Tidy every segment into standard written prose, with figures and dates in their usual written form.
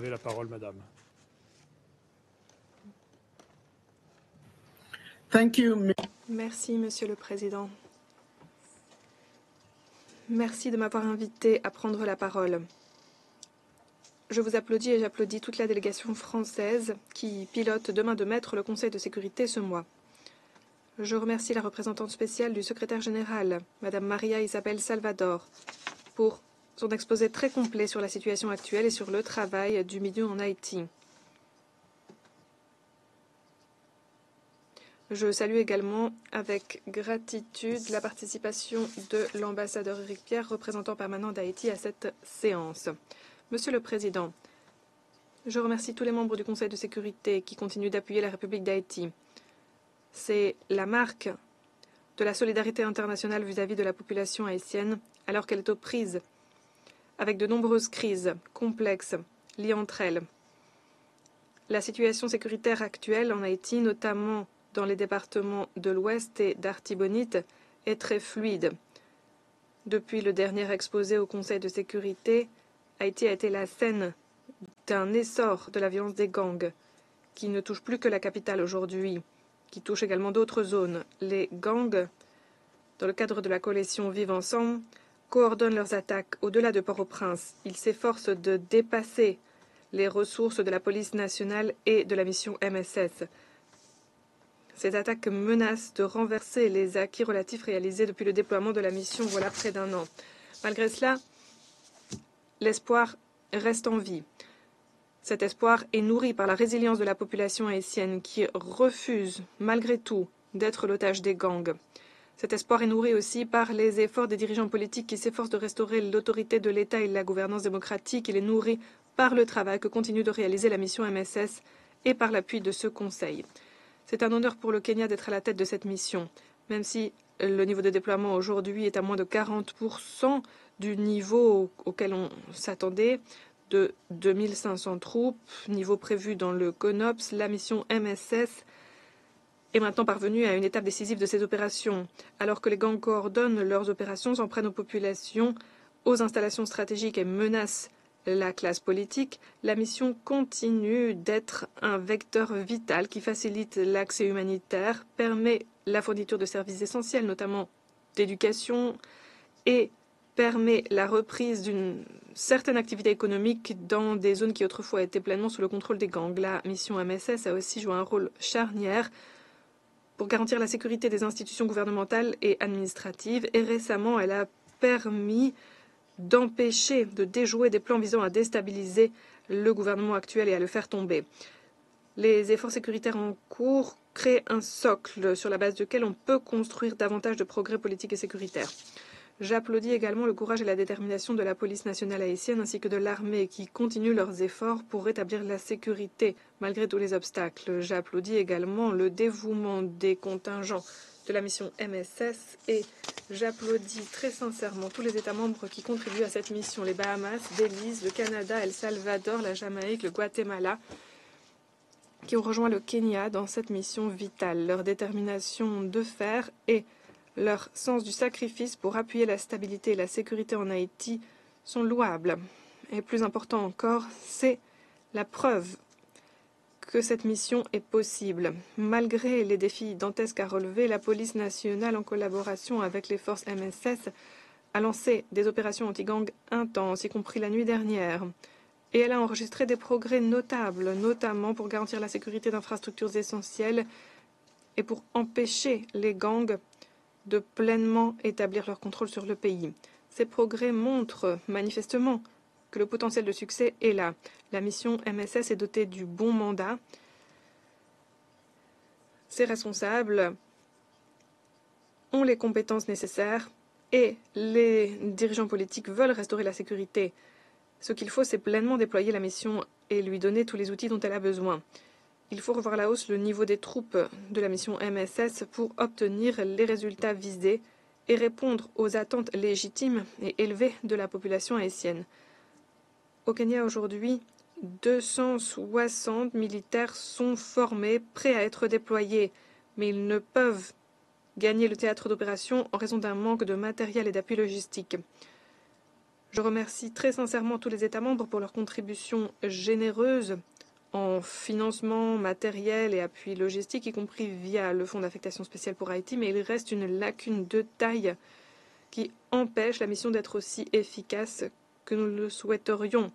Vous avez la parole, madame. Merci, Monsieur le Président. Merci de m'avoir invité à prendre la parole. Je vous applaudis et j'applaudis toute la délégation française qui pilote de main de maître le Conseil de sécurité ce mois. Je remercie la représentante spéciale du secrétaire général, Madame Maria Isabel Salvador, pour son exposé très complet sur la situation actuelle et sur le travail du milieu en Haïti. Je salue également avec gratitude la participation de l'ambassadeur Éric Pierre, représentant permanent d'Haïti, à cette séance. Monsieur le Président, je remercie tous les membres du Conseil de sécurité qui continuent d'appuyer la République d'Haïti. C'est la marque de la solidarité internationale vis-à-vis de la population haïtienne alors qu'elle est aux prises avec de nombreuses crises complexes liées entre elles. La situation sécuritaire actuelle en Haïti, notamment dans les départements de l'Ouest et d'Artibonite, est très fluide. Depuis le dernier exposé au Conseil de sécurité, Haïti a été la scène d'un essor de la violence des gangs, qui ne touche plus que la capitale aujourd'hui, qui touche également d'autres zones. Les gangs, dans le cadre de la coalition Vivre Ensemble, coordonnent leurs attaques au-delà de Port-au-Prince. Ils s'efforcent de dépasser les ressources de la police nationale et de la mission MSS. Ces attaques menacent de renverser les acquis relatifs réalisés depuis le déploiement de la mission voilà près d'un an. Malgré cela, l'espoir reste en vie. Cet espoir est nourri par la résilience de la population haïtienne qui refuse, malgré tout, d'être l'otage des gangs. Cet espoir est nourri aussi par les efforts des dirigeants politiques qui s'efforcent de restaurer l'autorité de l'État et la gouvernance démocratique. Il est nourri par le travail que continue de réaliser la mission MSS et par l'appui de ce Conseil. C'est un honneur pour le Kenya d'être à la tête de cette mission, même si le niveau de déploiement aujourd'hui est à moins de 40% du niveau auquel on s'attendait, de 2500 troupes, niveau prévu dans le CONOPS. La mission MSS est maintenant parvenue à une étape décisive de ces opérations. Alors que les gangs coordonnent leurs opérations, s'en prennent aux populations, aux installations stratégiques et menacent la classe politique, la mission continue d'être un vecteur vital qui facilite l'accès humanitaire, permet la fourniture de services essentiels, notamment d'éducation, et permet la reprise d'une certaine activité économique dans des zones qui autrefois étaient pleinement sous le contrôle des gangs. La mission MSS a aussi joué un rôle charnière pour garantir la sécurité des institutions gouvernementales et administratives, et récemment elle a permis d'empêcher, de déjouer des plans visant à déstabiliser le gouvernement actuel et à le faire tomber. Les efforts sécuritaires en cours créent un socle sur la base duquel on peut construire davantage de progrès politiques et sécuritaires. J'applaudis également le courage et la détermination de la police nationale haïtienne ainsi que de l'armée qui continuent leurs efforts pour rétablir la sécurité malgré tous les obstacles. J'applaudis également le dévouement des contingents de la mission MSS et j'applaudis très sincèrement tous les États membres qui contribuent à cette mission, les Bahamas, Belize, le Canada, El Salvador, la Jamaïque, le Guatemala, qui ont rejoint le Kenya dans cette mission vitale. Leur détermination de faire et leur sens du sacrifice pour appuyer la stabilité et la sécurité en Haïti sont louables. Et plus important encore, c'est la preuve que cette mission est possible. Malgré les défis dantesques à relever, la police nationale, en collaboration avec les forces MSS, a lancé des opérations anti-gang intenses, y compris la nuit dernière. Et elle a enregistré des progrès notables, notamment pour garantir la sécurité d'infrastructures essentielles et pour empêcher les gangs de pleinement établir leur contrôle sur le pays. Ces progrès montrent manifestement que le potentiel de succès est là. La mission MSS est dotée du bon mandat. Ses responsables ont les compétences nécessaires et les dirigeants politiques veulent restaurer la sécurité. Ce qu'il faut, c'est pleinement déployer la mission et lui donner tous les outils dont elle a besoin. Il faut revoir à la hausse le niveau des troupes de la mission MSS pour obtenir les résultats visés et répondre aux attentes légitimes et élevées de la population haïtienne. Au Kenya aujourd'hui, 260 militaires sont formés, prêts à être déployés, mais ils ne peuvent gagner le théâtre d'opération en raison d'un manque de matériel et d'appui logistique. Je remercie très sincèrement tous les États membres pour leur contribution généreuse en financement matériel et appui logistique, y compris via le Fonds d'affectation spéciale pour Haïti, mais il reste une lacune de taille qui empêche la mission d'être aussi efficace que nous le souhaiterions.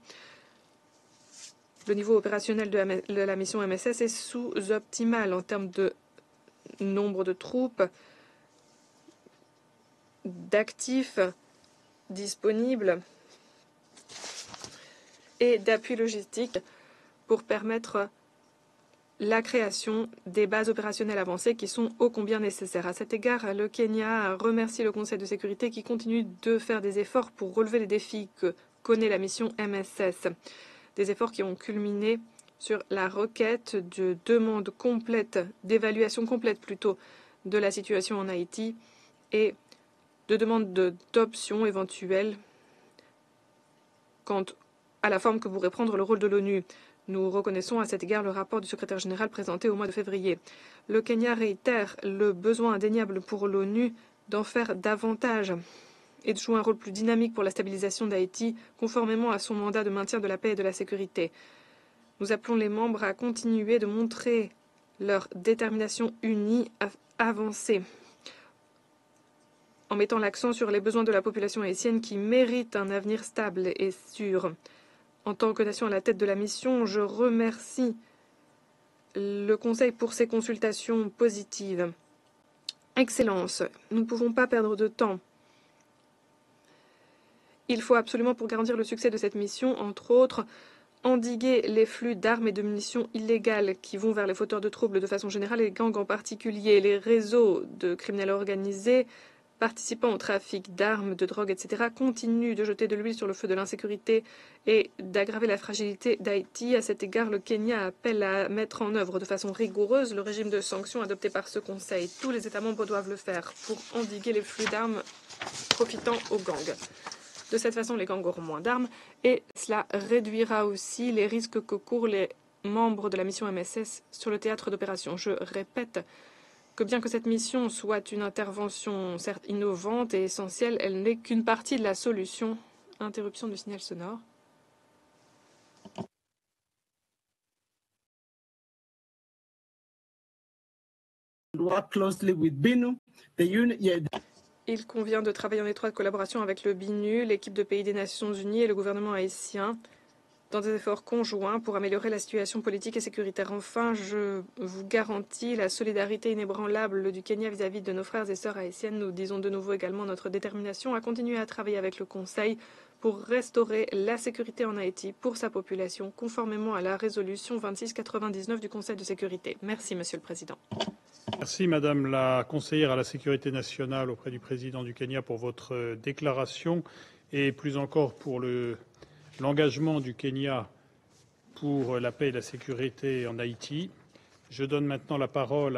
Le niveau opérationnel de la mission MSS est sous-optimal en termes de nombre de troupes, d'actifs disponibles et d'appui logistique pour permettre la création des bases opérationnelles avancées qui sont ô combien nécessaires. À cet égard, le Kenya remercie le Conseil de sécurité qui continue de faire des efforts pour relever les défis que connaît la mission MSS. Des efforts qui ont culminé sur la requête de demande complète, d'évaluation complète plutôt, de la situation en Haïti et de demande d'options éventuelles quant à la forme que pourrait prendre le rôle de l'ONU. Nous reconnaissons à cet égard le rapport du secrétaire général présenté au mois de février. Le Kenya réitère le besoin indéniable pour l'ONU d'en faire davantage et de jouer un rôle plus dynamique pour la stabilisation d'Haïti, conformément à son mandat de maintien de la paix et de la sécurité. Nous appelons les membres à continuer de montrer leur détermination unie à avancer, en mettant l'accent sur les besoins de la population haïtienne qui mérite un avenir stable et sûr. En tant que nation à la tête de la mission, je remercie le Conseil pour ses consultations positives. Excellence, nous ne pouvons pas perdre de temps. Il faut absolument, pour garantir le succès de cette mission, entre autres, endiguer les flux d'armes et de munitions illégales qui vont vers les fauteurs de troubles de façon générale et les gangs en particulier. Les réseaux de criminels organisés participant au trafic d'armes, de drogue, etc., continuent de jeter de l'huile sur le feu de l'insécurité et d'aggraver la fragilité d'Haïti. À cet égard, le Kenya appelle à mettre en œuvre de façon rigoureuse le régime de sanctions adopté par ce Conseil. Tous les États membres doivent le faire pour endiguer les flux d'armes profitant aux gangs. De cette façon, les gangs auront moins d'armes et cela réduira aussi les risques que courent les membres de la mission MSS sur le théâtre d'opération. Je répète que bien que cette mission soit une intervention certes innovante et essentielle, elle n'est qu'une partie de la solution. Interruption du signal sonore. Il convient de travailler en étroite collaboration avec le BINU, l'équipe de pays des Nations Unies et le gouvernement haïtien dans des efforts conjoints pour améliorer la situation politique et sécuritaire. Enfin, je vous garantis la solidarité inébranlable du Kenya vis-à-vis de nos frères et sœurs haïtiennes. Nous disons de nouveau également notre détermination à continuer à travailler avec le Conseil pour restaurer la sécurité en Haïti pour sa population, conformément à la résolution 2699 du Conseil de sécurité. Merci, Monsieur le Président. Merci, Madame la conseillère à la sécurité nationale auprès du président du Kenya pour votre déclaration et plus encore pour l'engagement du Kenya pour la paix et la sécurité en Haïti. Je donne maintenant la parole